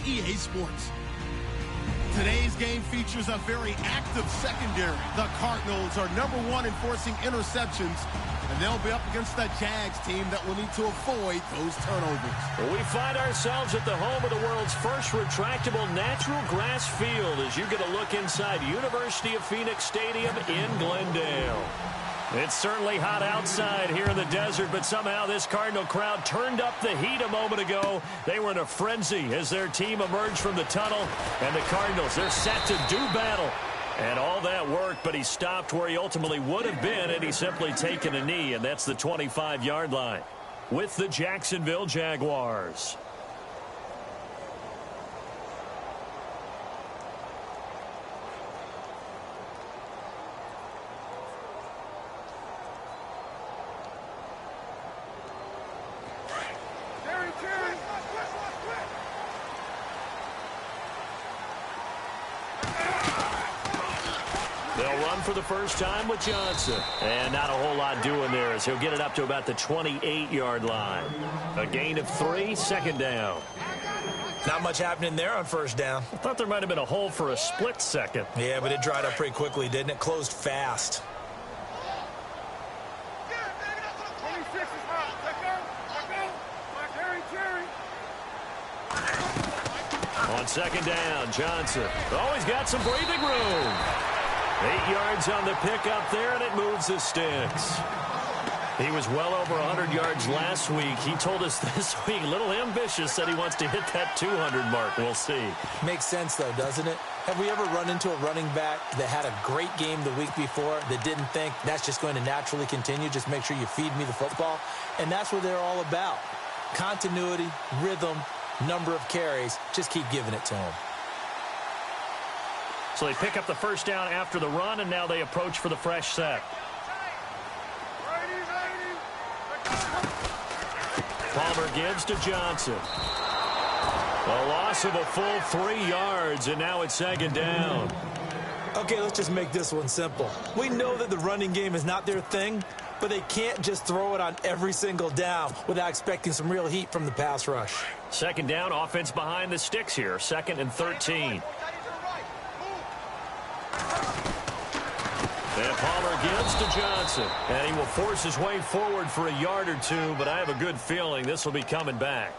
EA Sports. Today's game features a very active secondary. The Cardinals are #1 in forcing interceptions, and they'll be up against the Jags team that will need to avoid those turnovers. Well, we find ourselves at the home of the world's first retractable natural grass field as you get a look inside University of Phoenix Stadium in Glendale. It's certainly hot outside here in the desert, but somehow this Cardinal crowd turned up the heat a moment ago. They were in a frenzy as their team emerged from the tunnel, and the Cardinals, they're set to do battle. And all that worked, but he stopped where he ultimately would have been, and he's simply taken a knee, and that's the 25-yard line with the Jacksonville Jaguars. They'll run for the first time with Johnson. And not a whole lot doing there as he'll get it up to about the 28-yard line. A gain of 3, second down. Not much happening there on first down. I thought there might have been a hole for a split second. Yeah, but it dried up pretty quickly, didn't it? Closed fast. On second down, Johnson. Always got some breathing room. 8 yards on the pickup there, and it moves the sticks. He was well over 100 yards last week. He told us this week, a little ambitious, said he wants to hit that 200 mark. We'll see. Makes sense, though, doesn't it? Have we ever run into a running back that had a great game the week before that didn't think that's just going to naturally continue? Just make sure you feed me the football. And that's what they're all about. Continuity, rhythm, number of carries. Just keep giving it to him. So they pick up the first down after the run, and now they approach for the fresh set. Palmer gives to Johnson. A loss of a full 3 yards, and now it's second down. Okay, let's just make this one simple. We know that the running game is not their thing, but they can't just throw it on every single down without expecting some real heat from the pass rush. Second down, offense behind the sticks here, 2nd and 13. And Palmer gives to Johnson. And he will force his way forward for a yard or two, but I have a good feeling this will be coming back.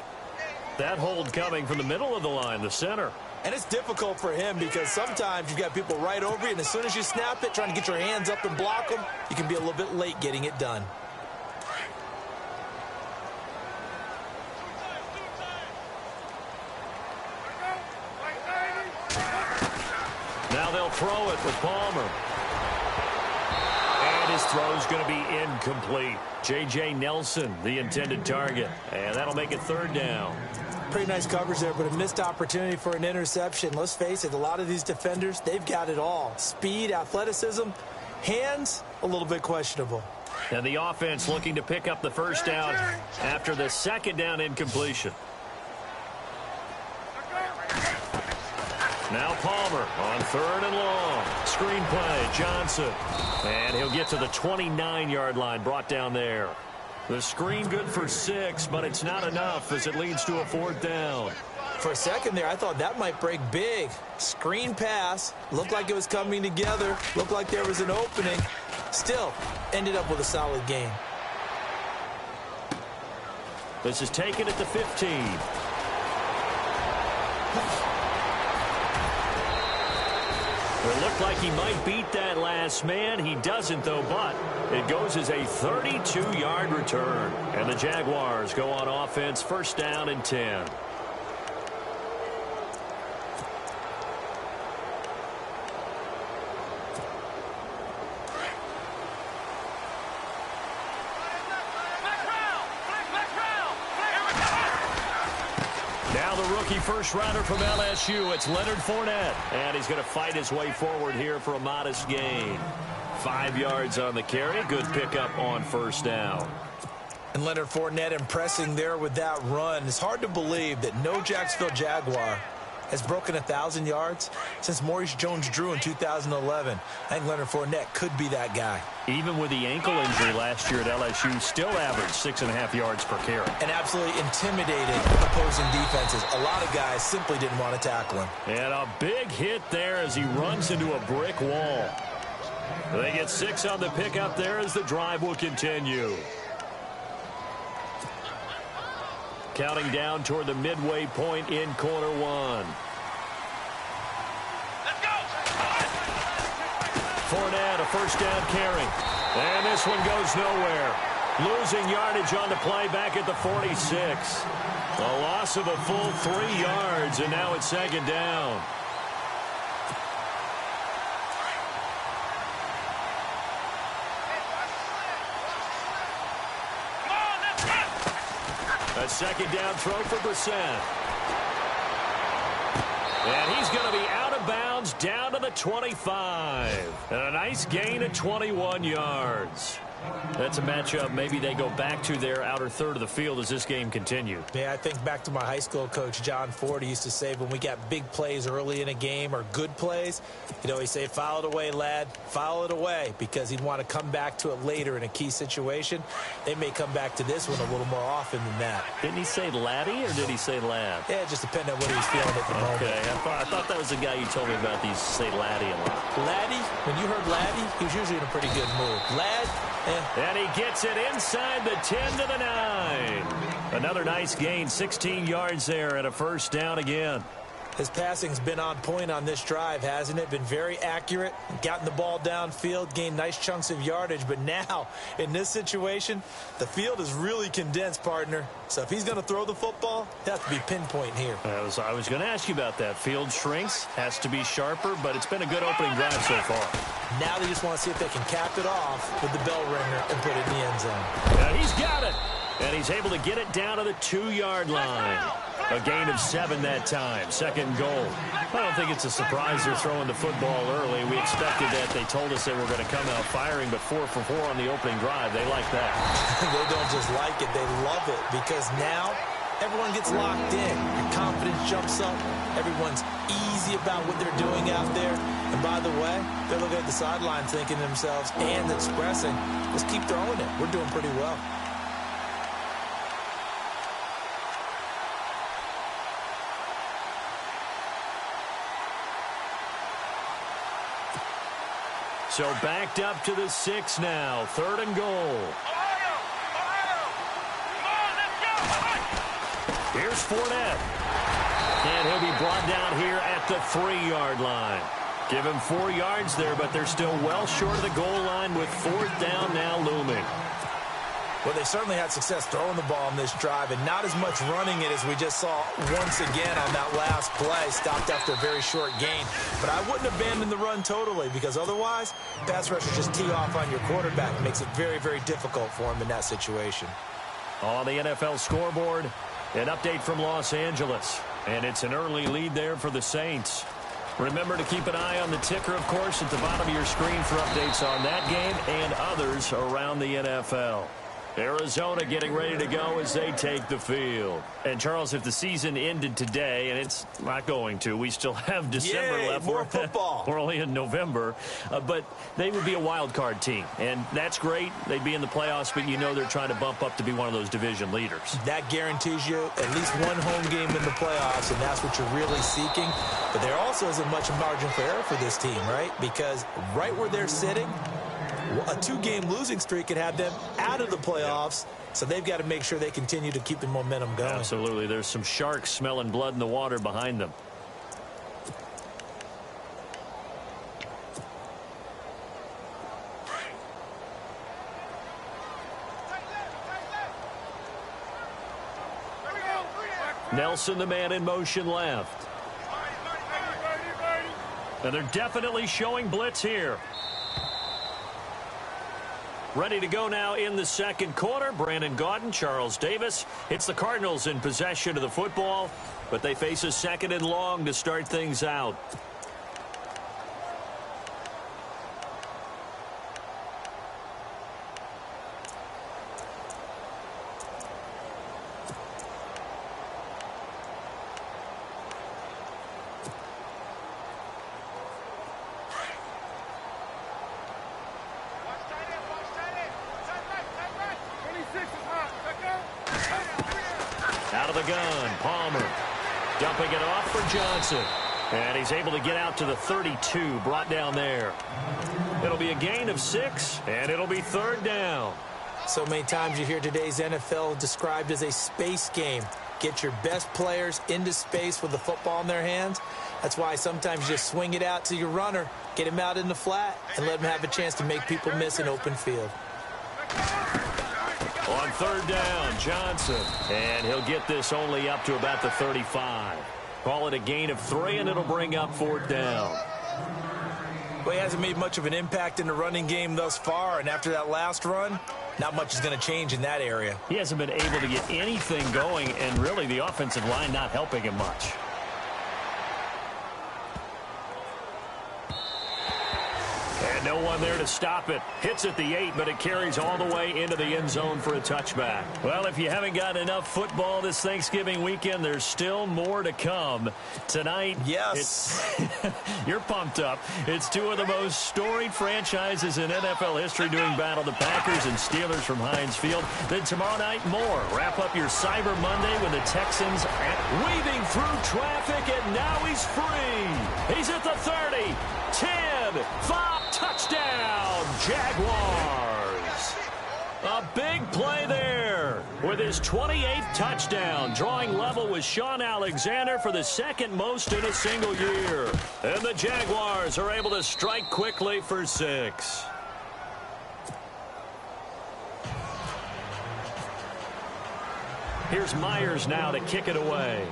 That hold coming from the middle of the line, the center. And it's difficult for him because sometimes you've got people right over you, and as soon as you snap it, trying to get your hands up and block them, you can be a little bit late getting it done. Now they'll throw it with Palmer. And his throw's going to be incomplete. J.J. Nelson, the intended target. And that'll make it third down. Pretty nice coverage there, but a missed opportunity for an interception. Let's face it, a lot of these defenders, they've got it all. Speed, athleticism, hands, a little bit questionable. And the offense looking to pick up the first down after the second down incompletion. Now Palmer on 3rd and long. Screen play, Johnson. And he'll get to the 29-yard line, brought down there. The screen good for 6, but it's not enough as it leads to a 4th down. For a second there, I thought that might break big. Screen pass. Looked like it was coming together. Looked like there was an opening. Still, ended up with a solid gain. This is taken at the 15. It looked like he might beat that last man. He doesn't, though, but it goes as a 32-yard return. And the Jaguars go on offense, first down and 10. First-rounder from LSU, it's Leonard Fournette. And he's going to fight his way forward here for a modest gain. 5 yards on the carry. Good pickup on first down. And Leonard Fournette impressing there with that run. It's hard to believe that no Jacksonville Jaguar has broken 1,000 yards since Maurice Jones-Drew in 2011. I think Leonard Fournette could be that guy. Even with the ankle injury last year at LSU, still averaged 6.5 yards per carry. And absolutely intimidated opposing defenses. A lot of guys simply didn't want to tackle him. And a big hit there as he runs into a brick wall. They get 6 on the pickup there as the drive will continue. Counting down toward the midway point in quarter one. Let's go! Fournette, a first down carry. And this one goes nowhere. Losing yardage on the play back at the 46. A loss of a full 3 yards, and now it's second down. A second down throw for Brissett. And he's going to be out of bounds down to the 25. And a nice gain of 21 yards. That's a matchup maybe they go back to their outer third of the field as this game continues. Yeah, I think back to my high school coach, John Ford. He used to say when we got big plays early in a game or good plays, he'd always say, foul it away, lad, foul it away, because he'd want to come back to it later in a key situation. They may come back to this one a little more often than that. Didn't he say laddie or did he say lad? Yeah, it just depended on what he was feeling at the moment. Okay, I thought that was the guy you told me about. These say laddie a lot. Laddie, when you heard laddie, he was usually in a pretty good mood. Lad, and he gets it inside the 10 to the 9. Another nice gain, 16 yards there and a first down again. His passing's been on point on this drive, hasn't it? Been very accurate, gotten the ball downfield, gained nice chunks of yardage. But now, in this situation, the field is really condensed, partner. So if he's going to throw the football, it has to be pinpoint here. I was going to ask you about that. Field shrinks, has to be sharper, but it's been a good opening drive so far. Now they just want to see if they can cap it off with the bell ringer and put it in the end zone. Now he's got it. And he's able to get it down to the 2-yard line. A gain of 7 that time. Second goal. I don't think it's a surprise they're throwing the football early. We expected that. They told us they were going to come out firing, but 4 for 4 on the opening drive. They like that. They don't just like it. They love it because now everyone gets locked in. Your confidence jumps up. Everyone's easy about what they're doing out there. And by the way, they're looking at the sideline thinking to themselves and expressing, let's keep throwing it. We're doing pretty well. So backed up to the 6 now. 3rd and goal. Here's Fournette. And he'll be brought down here at the 3-yard line. Give him 4 yards there, but they're still well short of the goal line with 4th down now looming. Well, they certainly had success throwing the ball in this drive and not as much running it as we just saw once again on that last play. Stopped after a very short gain. But I wouldn't abandon the run totally because otherwise, pass rushers just tee off on your quarterback. It makes it very, very difficult for him in that situation. On the NFL scoreboard, an update from Los Angeles. And it's an early lead there for the Saints. Remember to keep an eye on the ticker, of course, at the bottom of your screen for updates on that game and others around the NFL. Arizona getting ready to go as they take the field. And, Charles, if the season ended today, and it's not going to, we still have December left. More football. We're only in November. But they would be a wild card team. And that's great. They'd be in the playoffs, but you know they're trying to bump up to be one of those division leaders. That guarantees you at least one home game in the playoffs, and that's what you're really seeking. But there also isn't much margin for error for this team, right? Because right where they're sitting, a 2-game losing streak could have them out of the playoffs, so they've got to make sure they continue to keep the momentum going. Absolutely. There's some sharks smelling blood in the water behind them. Nelson, the man in motion left. And they're definitely showing blitz here. Ready to go now in the second quarter. Brandon Gaudin, Charles Davis. It's the Cardinals in possession of the football, but they face a 2nd and long to start things out. gun, Palmer. Dumping it off for Johnson. And he's able to get out to the 32, brought down there. It'll be a gain of 6, and it'll be 3rd down. So many times you hear today's NFL described as a space game. Get your best players into space with the football in their hands. That's why sometimes you just swing it out to your runner, get him out in the flat, and let him have a chance to make people miss an open field. On 3rd down, Johnson. And he'll get this only up to about the 35. Call it a gain of 3, and it'll bring up 4th down. Well, he hasn't made much of an impact in the running game thus far, and after that last run, not much is going to change in that area. He hasn't been able to get anything going, and really the offensive line not helping him much. And no one there to stop it. Hits at the 8, but it carries all the way into the end zone for a touchback. Well, if you haven't got enough football this Thanksgiving weekend, there's still more to come. Tonight, yes, you're pumped up. It's two of the most storied franchises in NFL history doing battle, the Packers and Steelers from Heinz Field. Then tomorrow night, more. Wrap up your Cyber Monday with the Texans weaving through traffic, and now he's free. He's at the 30, 10, 5. Touchdown, Jaguars. A big play there with his 28th touchdown, drawing level with Sean Alexander for the 2nd most in a single year. And the Jaguars are able to strike quickly for 6. Here's Myers now to kick it away.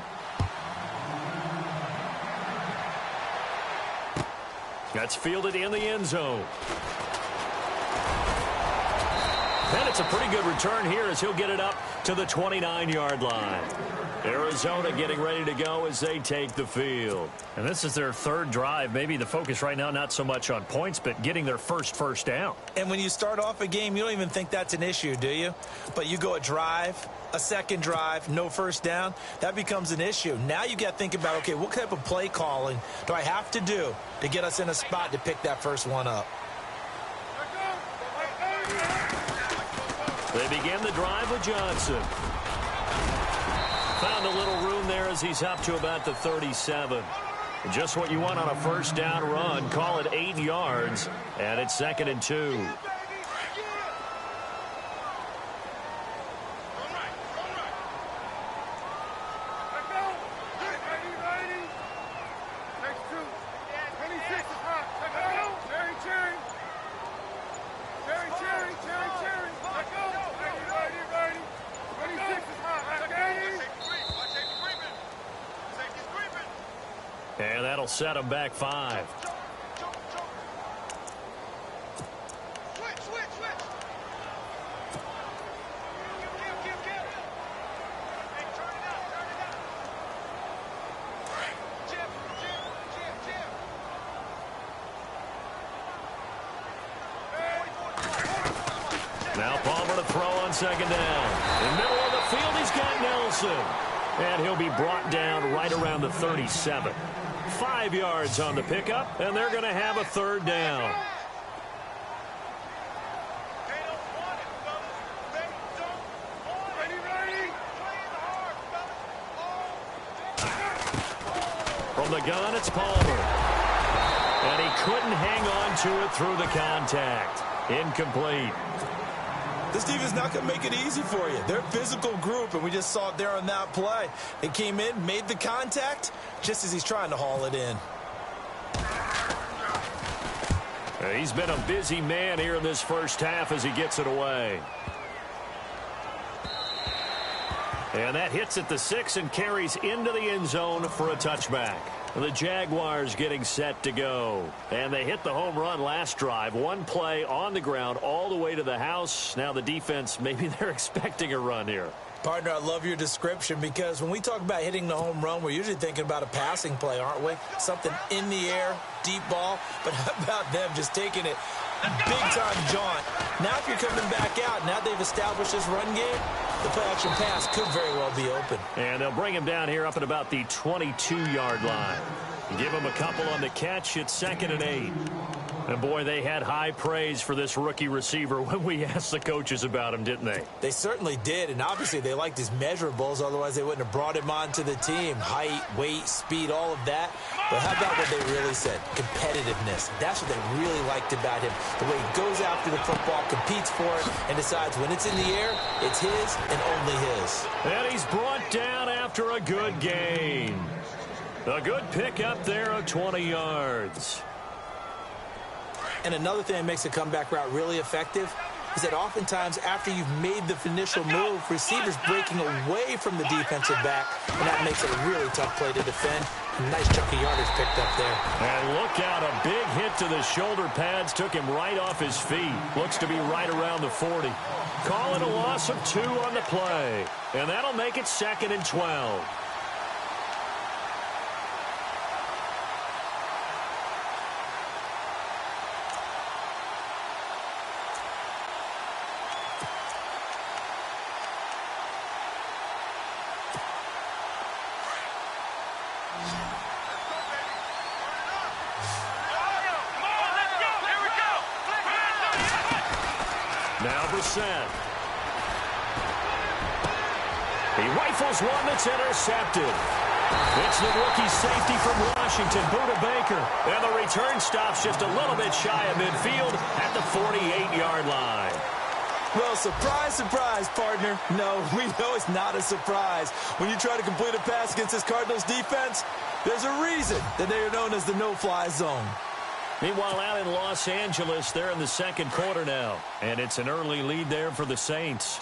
That's fielded in the end zone. And it's a pretty good return here as he'll get it up to the 29-yard line. Arizona getting ready to go as they take the field. And this is their 3rd drive. Maybe the focus right now not so much on points, but getting their first down. And when you start off a game, you don't even think that's an issue, do you? But you go a drive, a 2nd drive, no first down, that becomes an issue. Now you got to think about, okay, what type of play calling do I have to do to get us in a spot to pick that first one up? They begin the drive with Johnson. Found a little room there as he's up to about the 37. Just what you want on a first down run. Call it 8 yards, and it's 2nd and 2. And that'll set him back 5. Now Palmer to throw on 2nd down. In the middle of the field, he's got Nelson. And he'll be brought down right around the 37. 5 yards on the pickup, and they're going to have a 3rd down. From the gun, it's Palmer. And he couldn't hang on to it through the contact. Incomplete. This defense is not going to make it easy for you. They're a physical group, and we just saw it there on that play. They came in, made the contact, just as he's trying to haul it in. He's been a busy man here in this first half as he gets it away. And that hits at the 6 and carries into the end zone for a touchback. The Jaguars getting set to go. And they hit the home run last drive. One play on the ground all the way to the house. Now the defense, maybe they're expecting a run here. Partner, I love your description because when we talk about hitting the home run, we're usually thinking about a passing play, aren't we? Something in the air, deep ball. But how about them just taking it big-time jaunt? Now if you're coming back out, now they've established this run game, the play-action pass could very well be open. And they'll bring him down here up at about the 22-yard line. Give him a couple on the catch. It's 2nd and 8. And, boy, they had high praise for this rookie receiver when we asked the coaches about him, didn't they? They certainly did, and obviously they liked his measurables. Otherwise, they wouldn't have brought him onto the team. Height, weight, speed, all of that. But how about what they really said? Competitiveness. That's what they really liked about him. The way he goes after the football, competes for it, and decides when it's in the air, it's his and only his. And he's brought down after a good gain. A good pickup there of 20 yards. And another thing that makes a comeback route really effective is that oftentimes after you've made the initial move, receivers breaking away from the defensive back, and that makes it a really tough play to defend. A nice chunk of yardage picked up there. And look out, a big hit to the shoulder pads took him right off his feet. Looks to be right around the 40. Call it a loss of 2 on the play. And that'll make it 2nd and 12. Now Brissett. He rifles one that's intercepted. It's the rookie safety from Washington, Buda Baker. And the return stops just a little bit shy of midfield at the 48-yard line. Well, surprise, surprise, partner. No, we know it's not a surprise. When you try to complete a pass against this Cardinals defense, there's a reason that they are known as the no-fly zone. Meanwhile, out in Los Angeles, they're in the 2nd quarter now. And it's an early lead there for the Saints.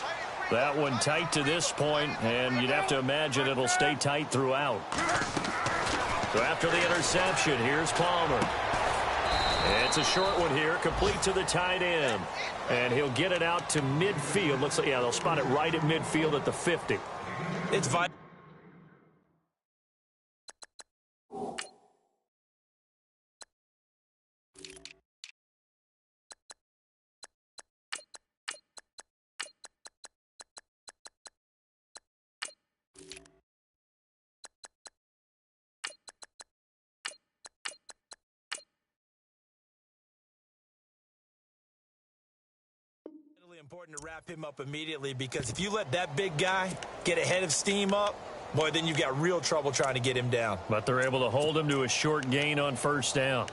That one tight to this point, and you'd have to imagine it'll stay tight throughout. So after the interception, here's Palmer. It's a short one here, complete to the tight end. And he'll get it out to midfield. Looks like, yeah, they'll spot it right at midfield at the 50. It's vital. Important to wrap him up immediately, because if you let that big guy get a head of steam up, boy, then you've got real trouble trying to get him down. But they're able to hold him to a short gain on 1st down.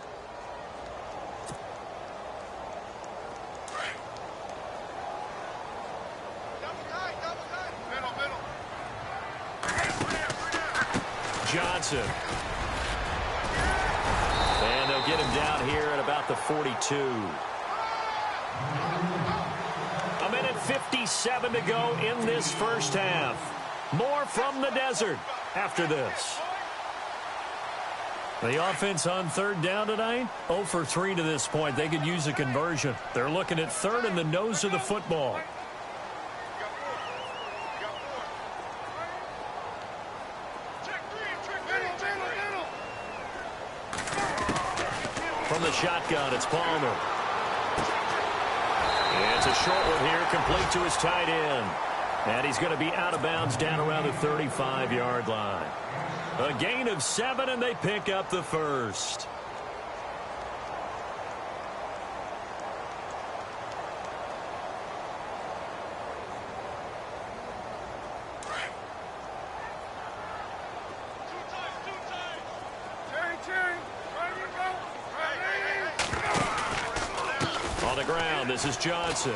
Johnson. And they'll get him down here at about the 42. A minute 57 to go in this 1st half. More from the desert after this. The offense on 3rd down tonight, 0 for 3 to this point. They could use a conversion. They're looking at 3rd and the nose of the football. From the shotgun, it's Palmer. It's a short one here, complete to his tight end. And he's going to be out of bounds down around the 35-yard line. A gain of 7, and they pick up the 1st. On the ground, this is Johnson.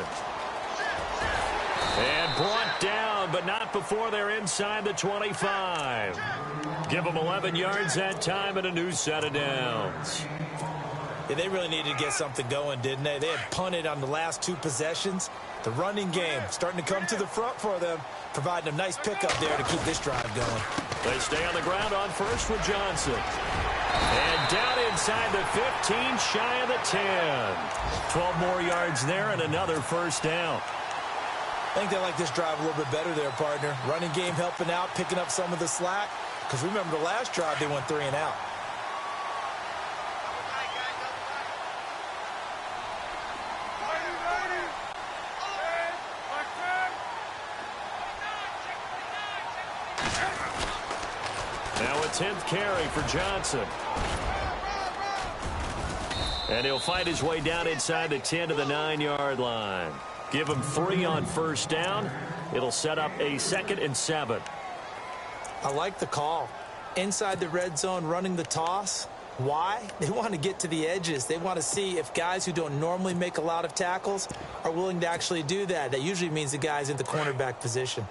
And brought down, but not before they're inside the 25. Give them 11 yards that time and a new set of downs. Yeah, they really needed to get something going, didn't they? They had punted on the last 2 possessions. The running game starting to come to the front for them, providing a nice pickup there to keep this drive going. They stay on the ground on 1st with Johnson. And down inside the 15, shy of the 10. 12 more yards there and another 1st down. I think they like this drive a little bit better there, partner. Running game helping out, picking up some of the slack. Because remember, the last drive, they went 3 and out. Now with 10th carry for Johnson. And he'll fight his way down inside the 10 to the 9-yard line. Give him 3 on first down. It'll set up a 2nd and 7. I like the call. Inside the red zone running the toss. Why? They want to get to the edges. They want to see if guys who don't normally make a lot of tackles are willing to actually do that. That usually means the guy's in the cornerback position.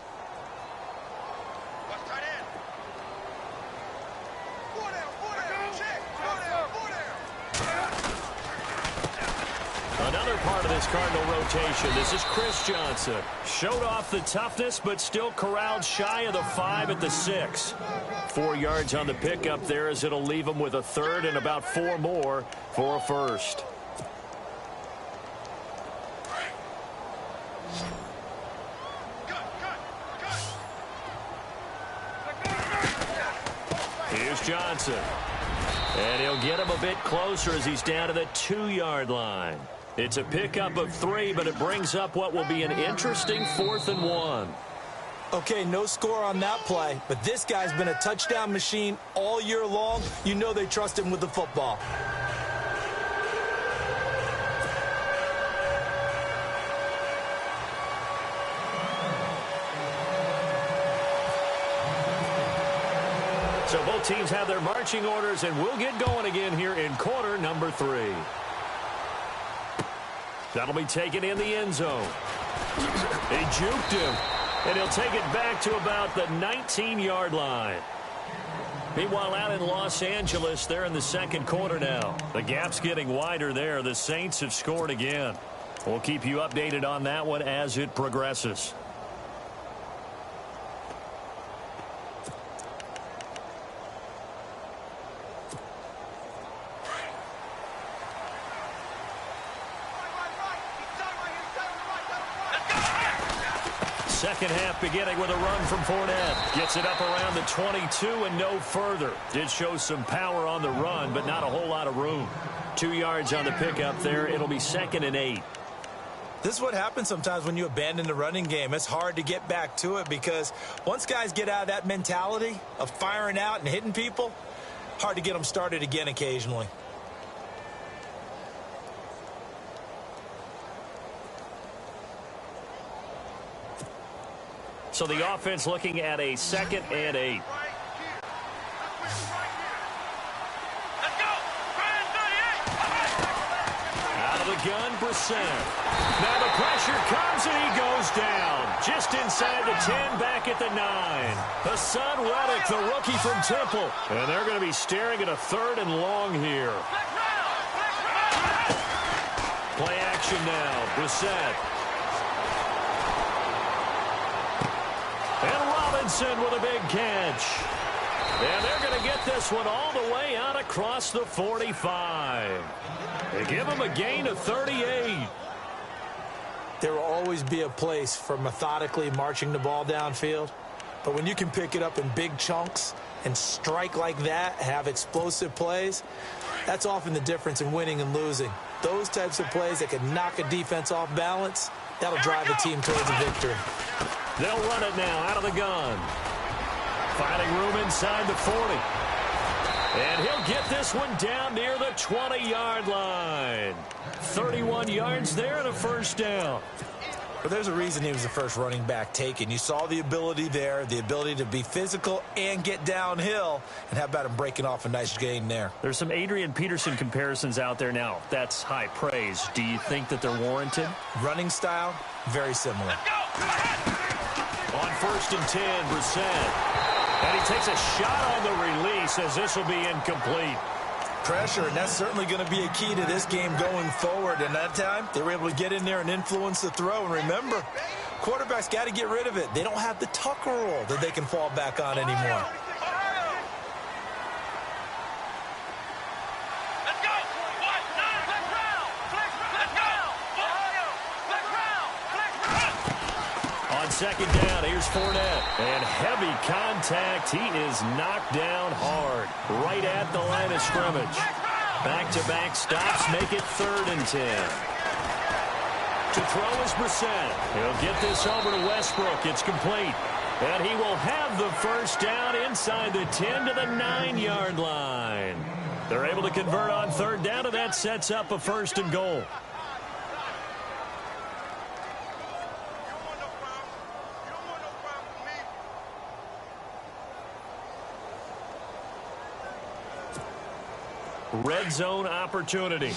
Another part of this Cardinal rotation. This is Chris Johnson. Showed off the toughness, but still corralled shy of the 5 at the 6. 4 yards on the pickup there as it'll leave him with a 3rd and about 4 more for a 1st. Here's Johnson. And he'll get him a bit closer as he's down to the 2-yard line. It's a pickup of 3, but it brings up what will be an interesting 4th and 1. Okay, no score on that play, but this guy's been a touchdown machine all year long. You know they trust him with the football. So both teams have their marching orders, and we'll get going again here in quarter number 3. That'll be taken in the end zone. They juked him, and he'll take it back to about the 19-yard line. Meanwhile, out in Los Angeles, they're in the 2nd quarter now. The gap's getting wider there. The Saints have scored again. We'll keep you updated on that one as it progresses. Second half beginning with a run from Fournette. Gets it up around the 22 and no further. Did show some power on the run, but not a whole lot of room. 2 yards on the pickup there. It'll be 2nd and 8. This is what happens sometimes when you abandon the running game. It's hard to get back to it because once guys get out of that mentality of firing out and hitting people, hard to get them started again occasionally. So the offense looking at a 2nd and 8. Out of the gun, Brissett. Now the pressure comes and he goes down. Just inside the 10, back at the 9. Hassan Reddick, the rookie from Temple. And they're going to be staring at a 3rd and long here. Play action now. Brissett. And Robinson with a big catch. And they're going to get this one all the way out across the 45. They give him a gain of 38. There will always be a place for methodically marching the ball downfield. But when you can pick it up in big chunks and strike like that, have explosive plays, that's often the difference in winning and losing. Those types of plays that can knock a defense off balance, that'll drive a team towards a victory. They'll run it now out of the gun. Finding room inside the 40. And he'll get this one down near the 20-yard line. 31 yards there and a 1st down. But there's a reason he was the first running back taken. You saw the ability there, the ability to be physical and get downhill. And how about him breaking off a nice gain there? There's some Adrian Peterson comparisons out there now. That's high praise. Do you think that they're warranted? Running style, very similar. On 1st and 10, Brissett. And he takes a shot on the release as this will be incomplete. Pressure, and that's certainly going to be a key to this game going forward. And that time, they were able to get in there and influence the throw. And remember, quarterbacks got to get rid of it. They don't have the Tucker rule that they can fall back on anymore. On 2nd down, here's Fournette. And heavy contact. He is knocked down hard. Right at the line of scrimmage. Back-to-back stops make it 3rd and 10. To throw is Brissett. He'll get this over to Westbrook. It's complete. And he will have the first down inside the 10 to the 9-yard line. They're able to convert on third down, and that sets up a first and goal. Red zone opportunity.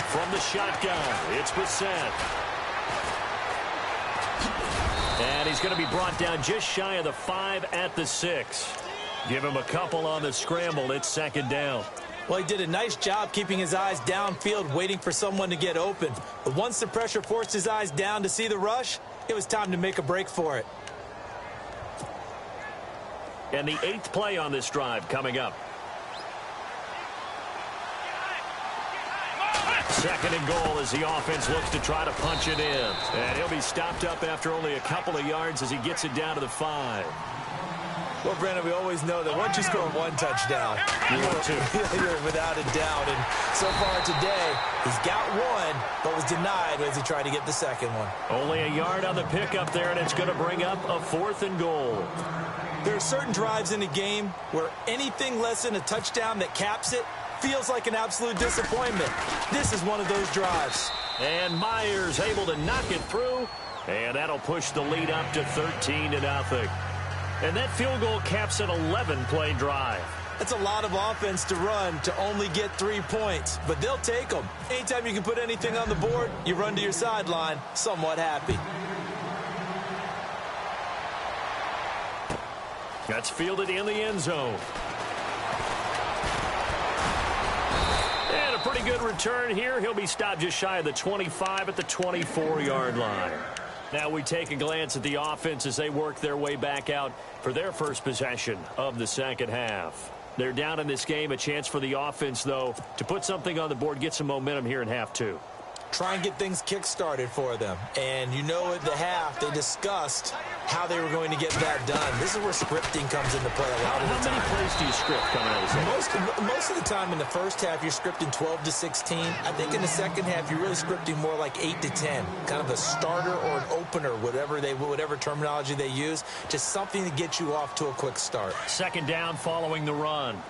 From the shotgun, it's Brissett. And he's going to be brought down just shy of the 5 at the 6. Give him a couple on the scramble. It's second down. Well, he did a nice job keeping his eyes downfield, waiting for someone to get open. But once the pressure forced his eyes down to see the rush, it was time to make a break for it. And the 8th play on this drive coming up. Second and goal as the offense looks to try to punch it in. And he'll be stopped up after only a couple of yards as he gets it down to the 5. Well, Brandon, we always know that once you score one touchdown, you're without a doubt. And so far today, he's got one, but was denied as he tried to get the second one. Only a yard on the pickup there, and it's going to bring up a 4th and goal. There are certain drives in a game where anything less than a touchdown that caps it feels like an absolute disappointment. This is one of those drives. And Myers able to knock it through, and that'll push the lead up to 13-0. And that field goal caps an 11-play drive. That's a lot of offense to run to only get 3 points, but they'll take them. Anytime you can put anything on the board, you run to your sideline somewhat happy. That's fielded in the end zone. And a pretty good return here. He'll be stopped just shy of the 25 at the 24-yard line. Now we take a glance at the offense as they work their way back out for their first possession of the second half. They're down in this game. A chance for the offense, though, to put something on the board, get some momentum here in half 2. Try and get things kick-started for them. And you know at the half, they discussed how they were going to get that done. This is where scripting comes into play a lot of the time. How many plays do you script coming out of the second? Most of the time in the first half, you're scripting 12 to 16. I think in the second half, you're really scripting more like 8 to 10. Kind of a starter or an opener, whatever terminology they use. Just something to get you off to a quick start. Second down following the run.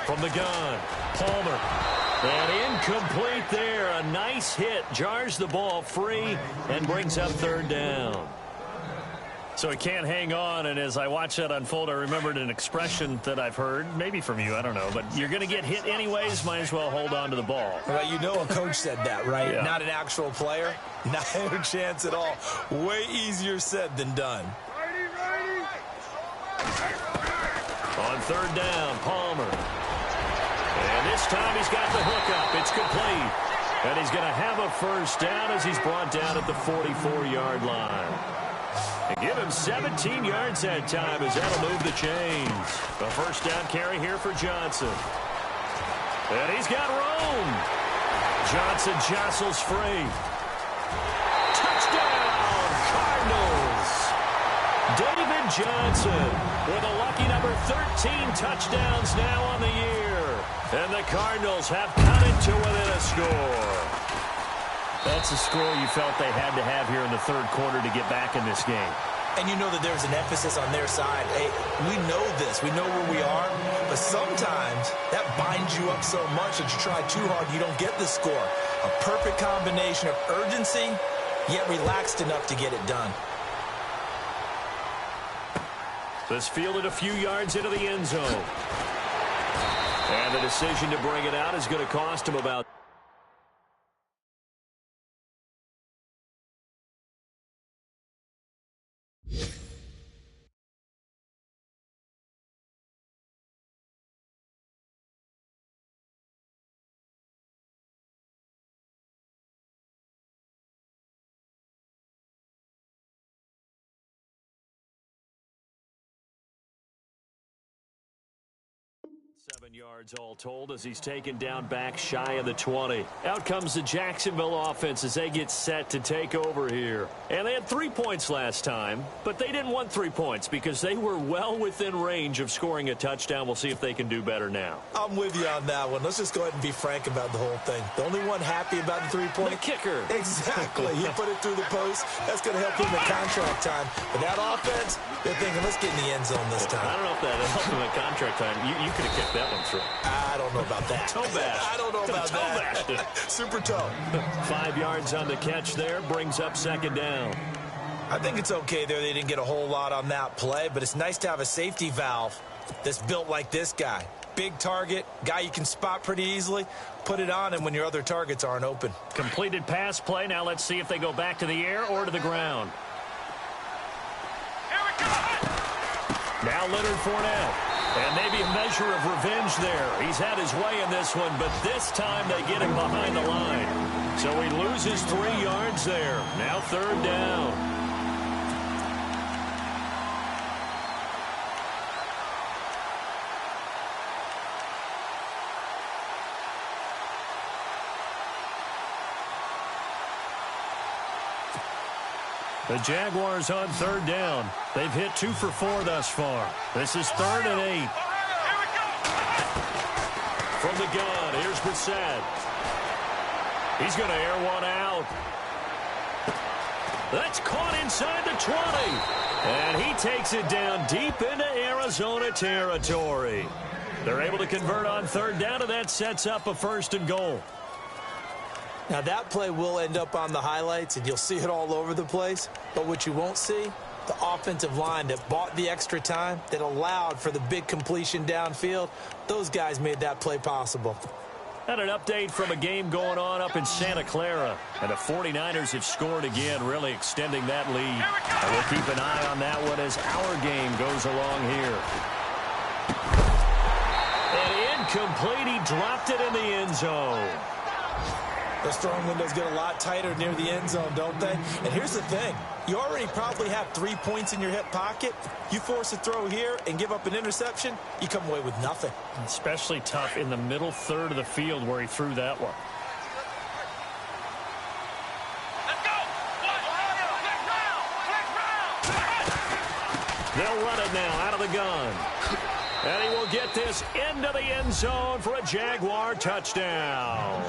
From the gun, Palmer. And incomplete there. A nice hit. Jars the ball free and brings up third down. So he can't hang on, and as I watch that unfold, I remembered an expression that I've heard, maybe from you, I don't know, but you're going to get hit anyways, might as well hold on to the ball. Well, you know a coach said that, right? Yeah. Not an actual player. Not a chance at all. Way easier said than done. On third down, Palmer. And this time he's got the hook up. It's complete. And he's going to have a first down as he's brought down at the 44-yard line. And give him 17 yards that time as that'll move the chains. A first down carry here for Johnson. And he's got room. Johnson jostles free. Touchdown, Cardinals. David Johnson with a lucky number 13 touchdowns now on the year. And the Cardinals have cut it to within a score. That's a score you felt they had to have here in the third quarter to get back in this game. And you know that there's an emphasis on their side. Hey, we know this. We know where we are. But sometimes that binds you up so much that you try too hard, you don't get the score. A perfect combination of urgency, yet relaxed enough to get it done. This fielded a few yards into the end zone. And the decision to bring it out is going to cost him about 7 yards all told as he's taken down back shy of the 20. Out comes the Jacksonville offense as they get set to take over here. And they had 3 points last time, but they didn't want 3 points because they were well within range of scoring a touchdown. We'll see if they can do better now. I'm with you on that one. Let's just go ahead and be frank about the whole thing. The only one happy about the 3-point? The kicker. Exactly. He put it through the post. That's going to help him in contract time. But that offense, they're thinking, let's get in the end zone this time. I don't know if that helped him in contract time. You could have kicked that one through. I don't know about that. Toe bash. I don't know about that. Super toe. 5 yards on the catch there. Brings up second down. I think it's okay there. They didn't get a whole lot on that play, but it's nice to have a safety valve that's built like this guy. Big target, guy you can spot pretty easily. Put it on him when your other targets aren't open. Completed pass play. Now let's see if they go back to the air or to the ground. Here we go. Now Leonard Fournette. And maybe a measure of revenge there. He's had his way in this one, but this time they get him behind the line. So he loses 3 yards there. Now third down. The Jaguars on third down. They've hit 2 for 4 thus far. This is 3rd and 8. From the gun, here's Brissett. He's going to air one out. That's caught inside the 20. And he takes it down deep into Arizona territory. They're able to convert on third down, and that sets up a 1st and goal. Now, that play will end up on the highlights, and you'll see it all over the place. But what you won't see, the offensive line that bought the extra time, that allowed for the big completion downfield, those guys made that play possible. And an update from a game going on up in Santa Clara. And the 49ers have scored again, really extending that lead. And we'll keep an eye on that one as our game goes along here. And incomplete, he dropped it in the end zone. Those throwing windows get a lot tighter near the end zone, don't they? And here's the thing. You already probably have 3 points in your hip pocket. You force a throw here and give up an interception, you come away with nothing. Especially tough in the middle third of the field where he threw that one. Let's go. They'll run it now out of the gun. And he will get this into the end zone for a Jaguar touchdown.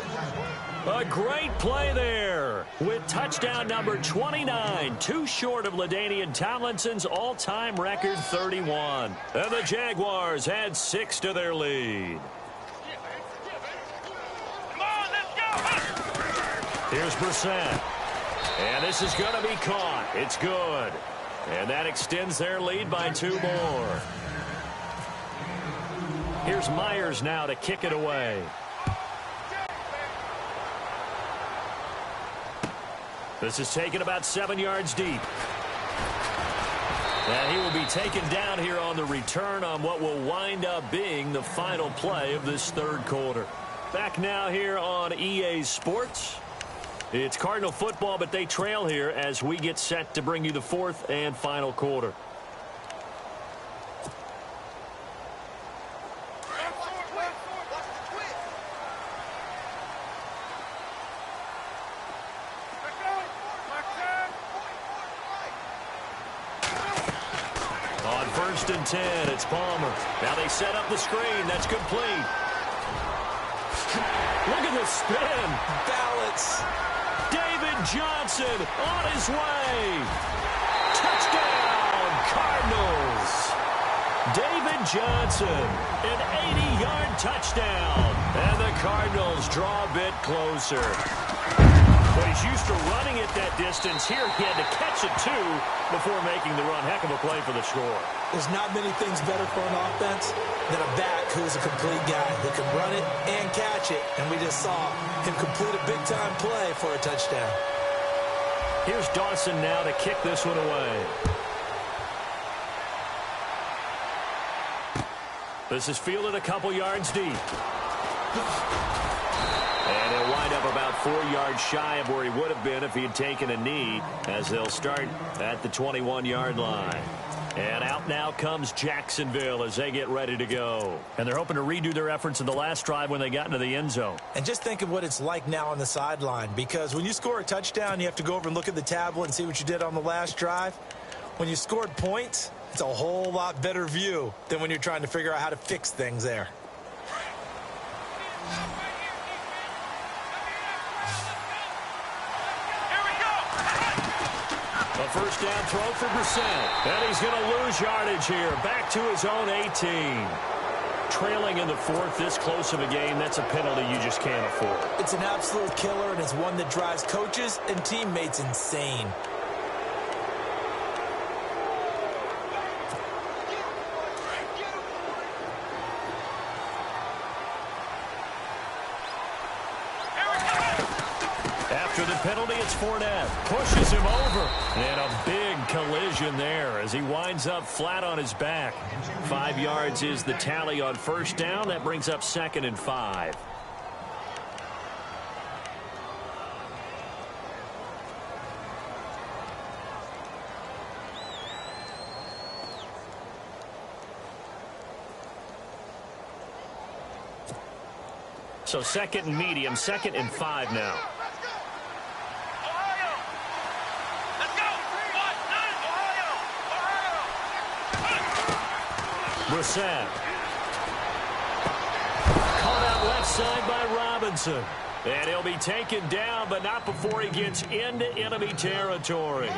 A great play there with touchdown number 29, too short of LaDainian Tomlinson's all-time record 31. And the Jaguars add 6 to their lead. Come on, let's go. Here's Brissett. And this is going to be caught. It's good. And that extends their lead by 2 more. Here's Myers now to kick it away. This is taken about 7 yards deep. And he will be taken down here on the return on what will wind up being the final play of this third quarter. Back now here on EA Sports. It's Cardinal football, but they trail here as we get set to bring you the 4th and final quarter. On 1st and 10, it's Palmer. Now they set up the screen. That's complete. Look at the spin. Balance. David Johnson on his way. Touchdown, Cardinals. David Johnson, an 80-yard touchdown. And the Cardinals draw a bit closer. But he's used to running it that distance. Here he had to catch it, too, before making the run. Heck of a play for the score. There's not many things better for an offense than a back who's a complete guy who can run it and catch it. And we just saw him complete a big-time play for a touchdown. Here's Dawson now to kick this one away. This is fielded a couple yards deep. And he'll wind up about 4 yards shy of where he would have been if he had taken a knee, as they'll start at the 21-yard line. And out now comes Jacksonville as they get ready to go. And they're hoping to redo their efforts in the last drive when they got into the end zone. And just think of what it's like now on the sideline, because when you score a touchdown, you have to go over and look at the tablet and see what you did on the last drive. When you scored points, it's a whole lot better view than when you're trying to figure out how to fix things there. A first down throw for Brissett. And he's going to lose yardage here. Back to his own 18. Trailing in the fourth, this close of a game, that's a penalty you just can't afford. It's an absolute killer, and it's one that drives coaches and teammates insane. After the penalty, it's Fournette. Pushes him over. And a big collision there as he winds up flat on his back. 5 yards is the tally on first down. That brings up 2nd and 5. So 2nd and medium, 2nd and 5 now. Brissett. Caught out left side by Robinson. And he'll be taken down, but not before he gets into enemy territory.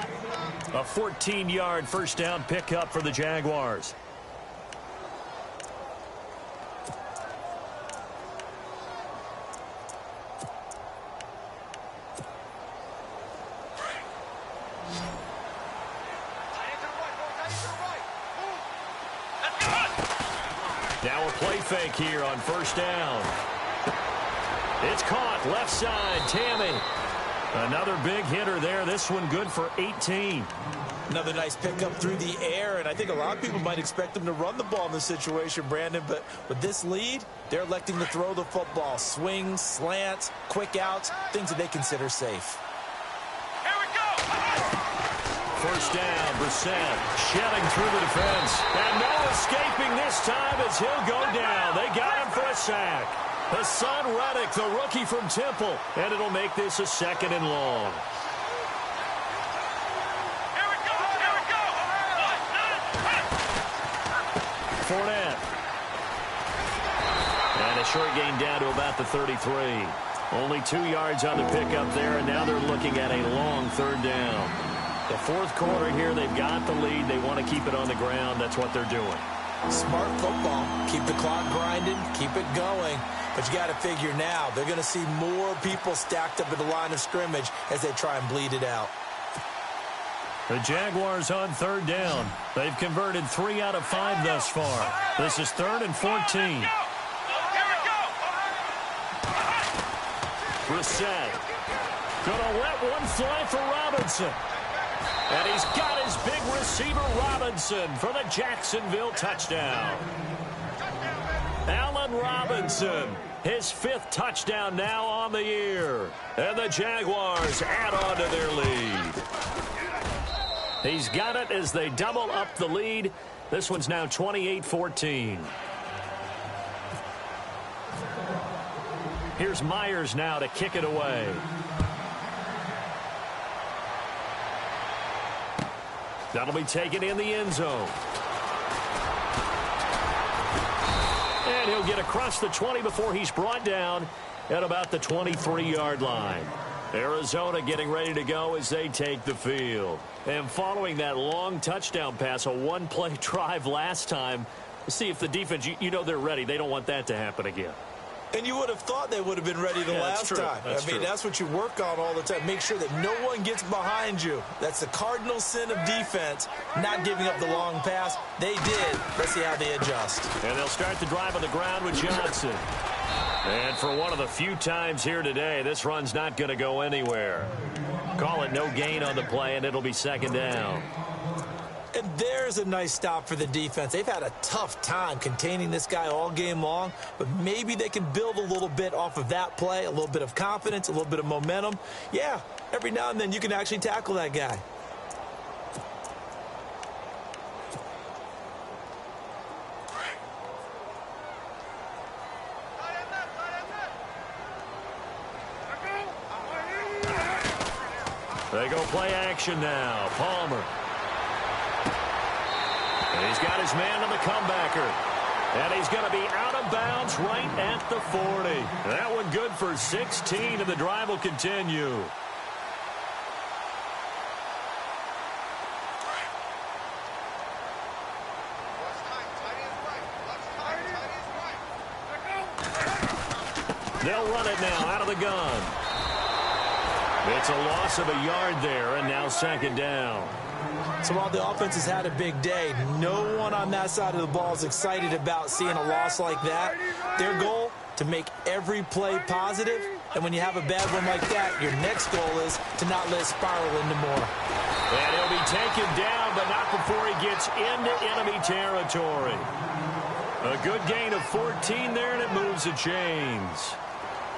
A 14-yard first down pickup for the Jaguars. Now a play fake here on first down. It's caught left side, Tammy. Another big hitter there. This one good for 18. Another nice pickup through the air, and I think a lot of people might expect them to run the ball in this situation, Brandon, but with this lead, they're electing to throw the football. Swings, slants, quick outs, things that they consider safe. Here we go! First down, Brissett shedding through the defense. And no escaping this time as he'll go down. They got him for a sack. Hassan Reddick, the rookie from Temple. And it'll make this a 2nd and long. Here we go! Here we go! Fournette. And a short gain down to about the 33. Only 2 yards on the pickup there, and now they're looking at a long 3rd down. The fourth quarter here, they've got the lead. They want to keep it on the ground. That's what they're doing. Smart football. Keep the clock grinding. Keep it going. But you got to figure now, they're going to see more people stacked up at the line of scrimmage as they try and bleed it out. The Jaguars on 3rd down. They've converted 3 out of 5 thus far. This is 3rd and 14. Here we go! Brissett. Gonna let one fly for Robinson. And he's got his big receiver, Robinson, for the Jacksonville touchdown. Allen Robinson, his 5th touchdown now on the year. And the Jaguars add on to their lead. He's got it as they double up the lead. This one's now 28-14. Here's Myers now to kick it away. That'll be taken in the end zone. And he'll get across the 20 before he's brought down at about the 23-yard line. Arizona getting ready to go as they take the field. And following that long touchdown pass, a one-play drive last time, see if the defense, you know they're ready. They don't want that to happen again. And you would have thought they would have been ready the last time. I mean, that's what you work on all the time. Make sure that no one gets behind you. That's the cardinal sin of defense, not giving up the long pass. They did. Let's see how they adjust. And they'll start the drive on the ground with Johnson. And for one of the few times here today, this run's not going to go anywhere. Call it no gain on the play, and it'll be 2nd down. And there's a nice stop for the defense. They've had a tough time containing this guy all game long, but maybe they can build a little bit off of that play, a little bit of confidence, a little bit of momentum. Yeah, every now and then you can actually tackle that guy. They go play action now. Palmer. And he's got his man on the comebacker. And he's going to be out of bounds right at the 40. That one good for 16, and the drive will continue. They'll run it now out of the gun. It's a loss of a yard there, and now second down. So while the offense has had a big day, no one on that side of the ball is excited about seeing a loss like that. Their goal, to make every play positive, and when you have a bad one like that, your next goal is to not let it spiral into more. And he'll be taken down, but not before he gets into enemy territory. A good gain of 14 there, and it moves the chains.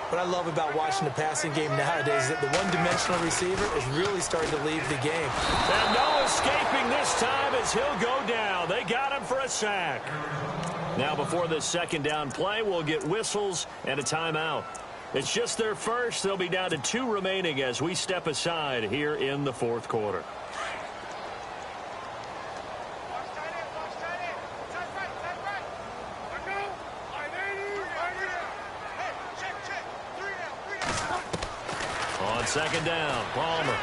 What I love about watching the passing game nowadays is that the one-dimensional receiver is really starting to leave the game. And no escaping this time as he'll go down. They got him for a sack. Now before this second down play, we'll get whistles and a timeout. It's just their first. They'll be down to 2 remaining as we step aside here in the fourth quarter. Second down, Palmer.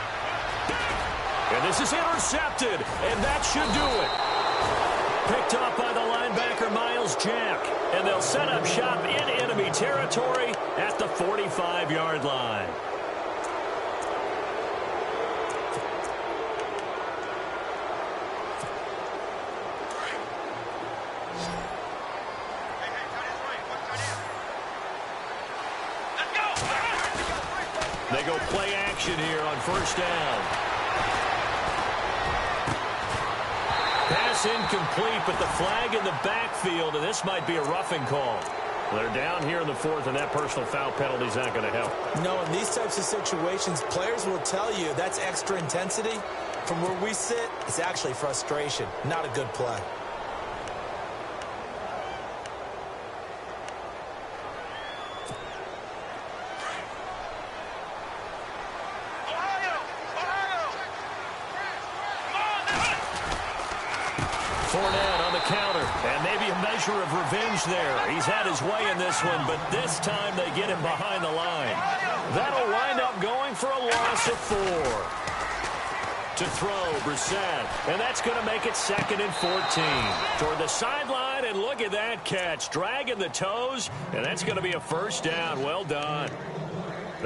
And this is intercepted, and that should do it. Picked off by the linebacker, Miles Jack. And they'll set up shop in enemy territory at the 45-yard line. They go play action here on first down. Pass incomplete, but the flag in the backfield, and this might be a roughing call. They're down here in the fourth, and that personal foul penalty is not going to help. No, in these types of situations, players will tell you that's extra intensity. From where we sit, it's actually frustration, not a good play. Fournette on the counter, and maybe a measure of revenge there. He's had his way in this one, but this time they get him behind the line. That'll wind up going for a loss of 4. To throw, Brissett, and that's going to make it 2nd and 14. Toward the sideline, and look at that catch. Dragging the toes, and that's going to be a first down. Well done.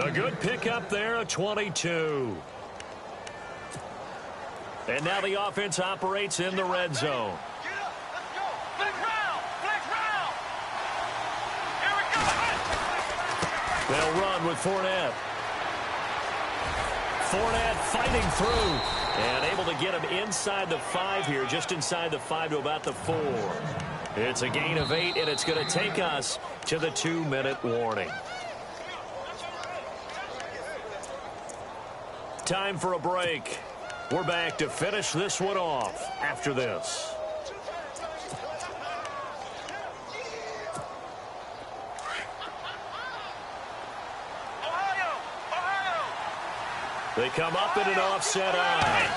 A good pickup there, a 22. And now the offense operates in the red zone. Get up. Let's go. Flex round. Flex round. Here we go. They'll run with Fournette. Fournette fighting through and able to get him inside the 5 here, just inside the 5 to about the 4. It's a gain of 8, and it's going to take us to the 2-minute warning. Time for a break. We're back to finish this one off after this. They come up in an offset eye.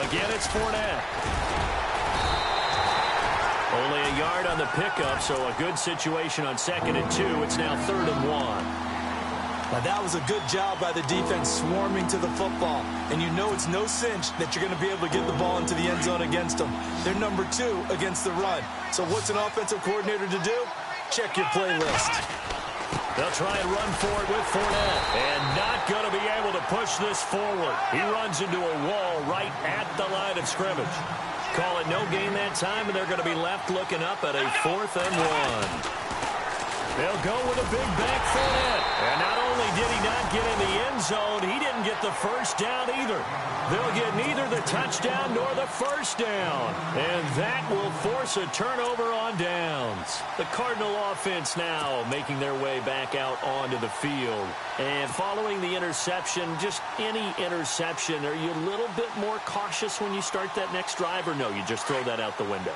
Again, it's Fournette. Only a yard on the pickup, so a good situation on 2nd and 2. It's now 3rd and 1. Now, that was a good job by the defense swarming to the football. And you know it's no cinch that you're going to be able to get the ball into the end zone against them. They're number 2 against the run. So what's an offensive coordinator to do? Check your playlist. They'll try and run for it with Fournette. And not going to be able to push this forward. He runs into a wall right at the line of scrimmage. Call it no gain that time, and they're going to be left looking up at a 4th and 1. They'll go with a big back Fournette. And not only did he not get in the end zone, he didn't get the first down either. They'll get neither the touchdown nor the first down. And that will force a turnover on downs. The Cardinal offense now making their way back out onto the field. And following the interception, just any interception, are you a little bit more cautious when you start that next drive, or no, you just throw that out the window?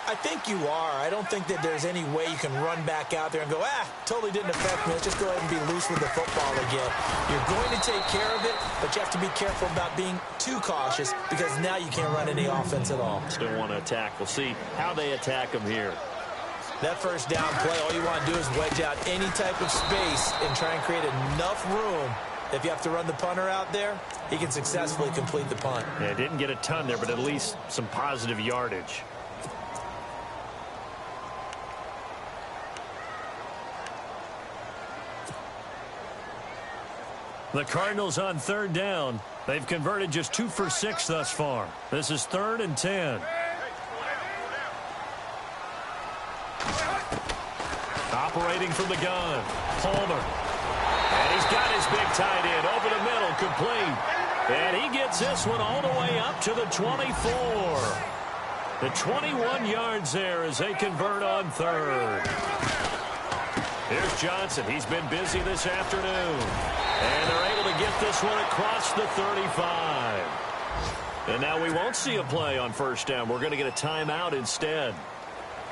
I think you are. I don't think that there's any way you can run back out there and go, totally didn't affect me. Let's just go ahead and be loose with the football again. You're going to take care of it, but you have to be careful about being too cautious because now you can't run any offense at all. Still want to attack. We'll see how they attack them here. That first down play, all you want to do is wedge out any type of space and try and create enough room. If you have to run the punter out there, he can successfully complete the punt. Yeah, didn't get a ton there, but at least some positive yardage. The Cardinals on third down. They've converted just 2 for 6 thus far. This is 3rd and 10. Operating from the gun, Palmer. And he's got his big tight end over the middle, complete. And he gets this one all the way up to the 24. The 21 yards there as they convert on third. Here's Johnson. He's been busy this afternoon. And they're able to get this one across the 35. And now we won't see a play on first down. We're going to get a timeout instead,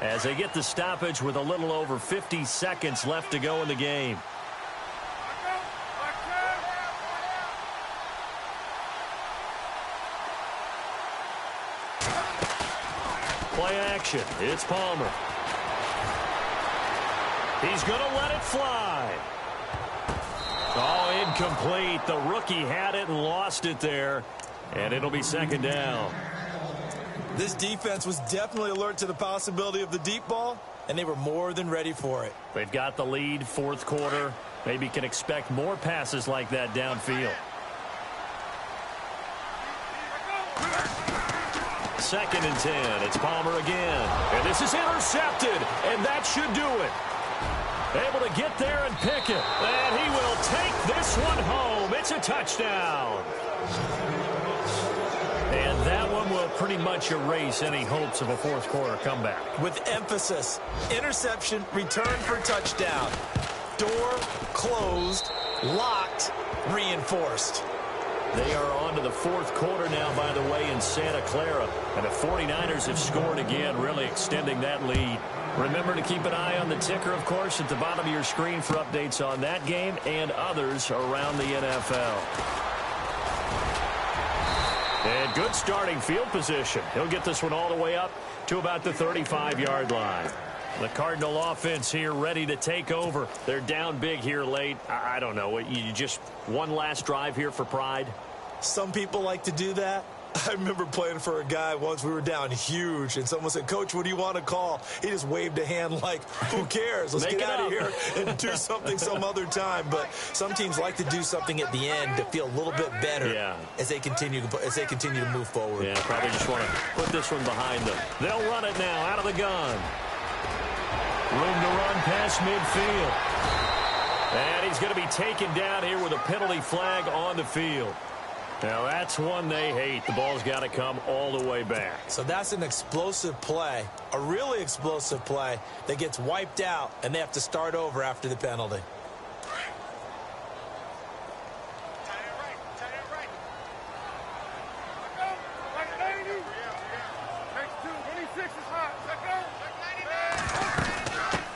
as they get the stoppage with a little over 50 seconds left to go in the game. Play action. It's Palmer. He's going to let it fly. Oh, incomplete. The rookie had it and lost it there. And it'll be second down. This defense was definitely alert to the possibility of the deep ball, and they were more than ready for it. They've got the lead, fourth quarter. Maybe can expect more passes like that downfield. 2nd and 10. It's Palmer again. And this is intercepted, and that should do it. Able to get there and pick it. And he will take this one home. It's a touchdown. And that one will pretty much erase any hopes of a fourth quarter comeback. With emphasis, interception, return for touchdown. Door closed, locked, reinforced. They are on to the fourth quarter now, by the way, in Santa Clara. And the 49ers have scored again, really extending that lead. Remember to keep an eye on the ticker, of course, at the bottom of your screen for updates on that game and others around the NFL. And good starting field position. He'll get this one all the way up to about the 35-yard line. The Cardinal offense here ready to take over. They're down big here late. I don't know. You just one last drive here for pride? Some people like to do that. I remember playing for a guy once. We were down huge, and someone said, "Coach, what do you want to call?" He just waved a hand like, who cares? Let's get out of here and do something some other time. But some teams like to do something at the end to feel a little bit better as they continue to move forward. Yeah, probably just want to put this one behind them. They'll run it now out of the gun. Room to run past midfield. And he's going to be taken down here with a penalty flag on the field. Now, that's one they hate. The ball's got to come all the way back. So that's an explosive play, a really explosive play that gets wiped out, and they have to start over after the penalty.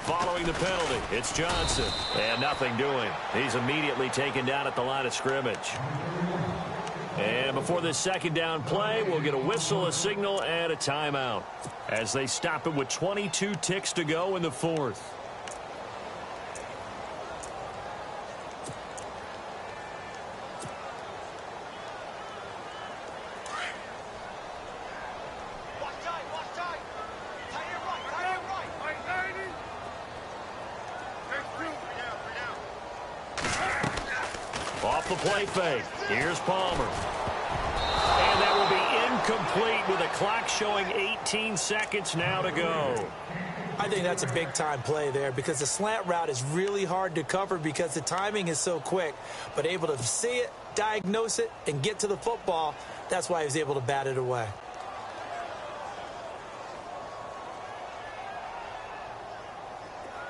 Following the penalty, it's Johnson. And nothing doing. He's immediately taken down at the line of scrimmage. And before this second down play, we'll get a whistle, a signal, and a timeout as they stop it with 22 ticks to go in the fourth. Off the play fake. Here's Palmer. And that will be incomplete with a clock showing 18 seconds now to go. I think that's a big-time play there because the slant route is really hard to cover because the timing is so quick. But able to see it, diagnose it, and get to the football, that's why he was able to bat it away.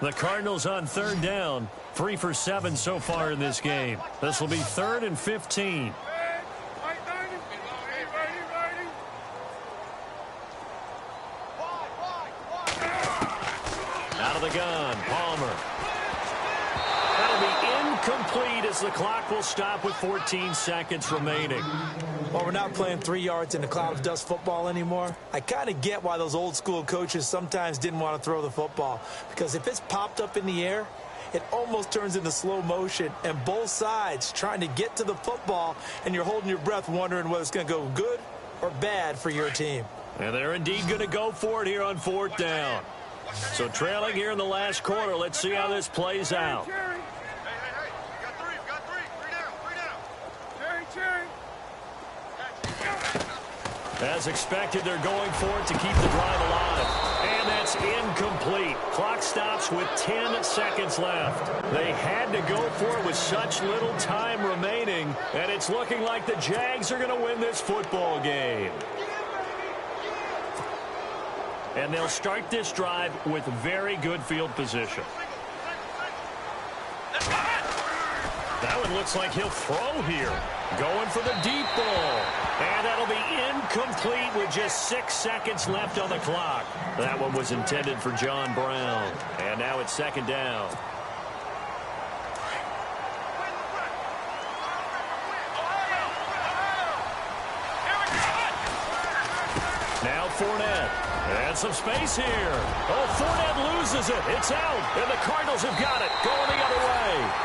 The Cardinals on third down, 3 for 7 so far in this game. This will be 3rd and 15. the gun. Palmer. That'll be incomplete as the clock will stop with 14 seconds remaining. Well, we're not playing 3 yards in a cloud of dust football anymore. I kind of get why those old school coaches sometimes didn't want to throw the football. Because if it's popped up in the air, it almost turns into slow motion. And both sides trying to get to the football, and you're holding your breath wondering whether it's going to go good or bad for your team. And they're indeed going to go for it here on 4th down. So trailing here in the last quarter, let's see how this plays out. Hey, you got three. Three down. Cherry. As expected, they're going for it to keep the drive alive. And that's incomplete. Clock stops with 10 seconds left. They had to go for it with such little time remaining, and it's looking like the Jags are going to win this football game. And they'll start this drive with very good field position. That one looks like he'll throw here. Going for the deep ball. And that'll be incomplete with just 6 seconds left on the clock. That one was intended for John Brown. And now it's 2nd down. Now Fournette. And some space here. Oh, Fournette loses it. It's out. And the Cardinals have got it. Going the other way.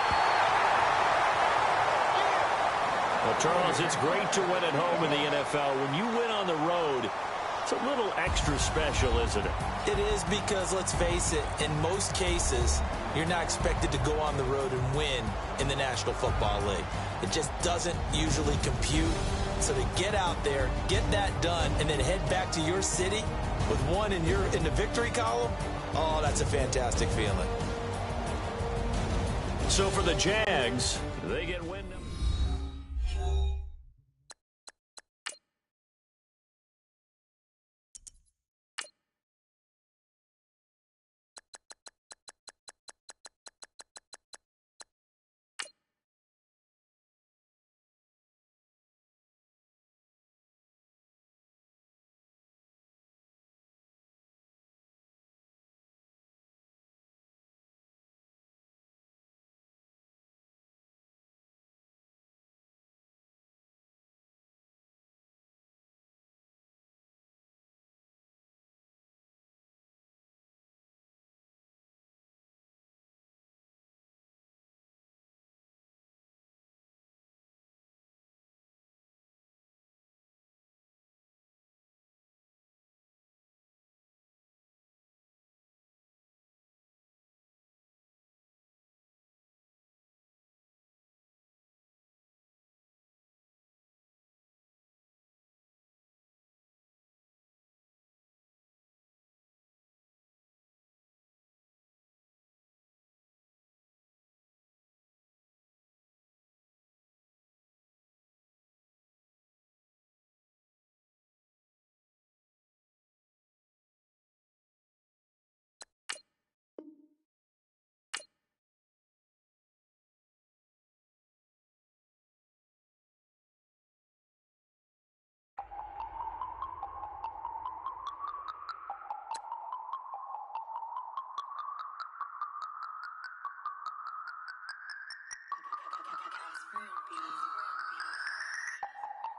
Well, Charles, it's great to win at home in the NFL. When you win on the road, it's a little extra special, isn't it? It is because, let's face it, in most cases, you're not expected to go on the road and win in the National Football League. It just doesn't usually compute. So to get out there, get that done, and then head back to your city with one in the victory column, oh, that's a fantastic feeling. So for the Jags, they get win.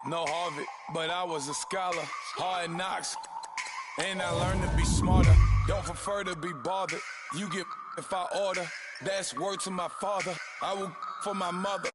No Harvard, but I was a scholar. Hard knocks, and I learned to be smarter. Don't prefer to be bothered. You get if I order. That's word to my father. I will for my mother.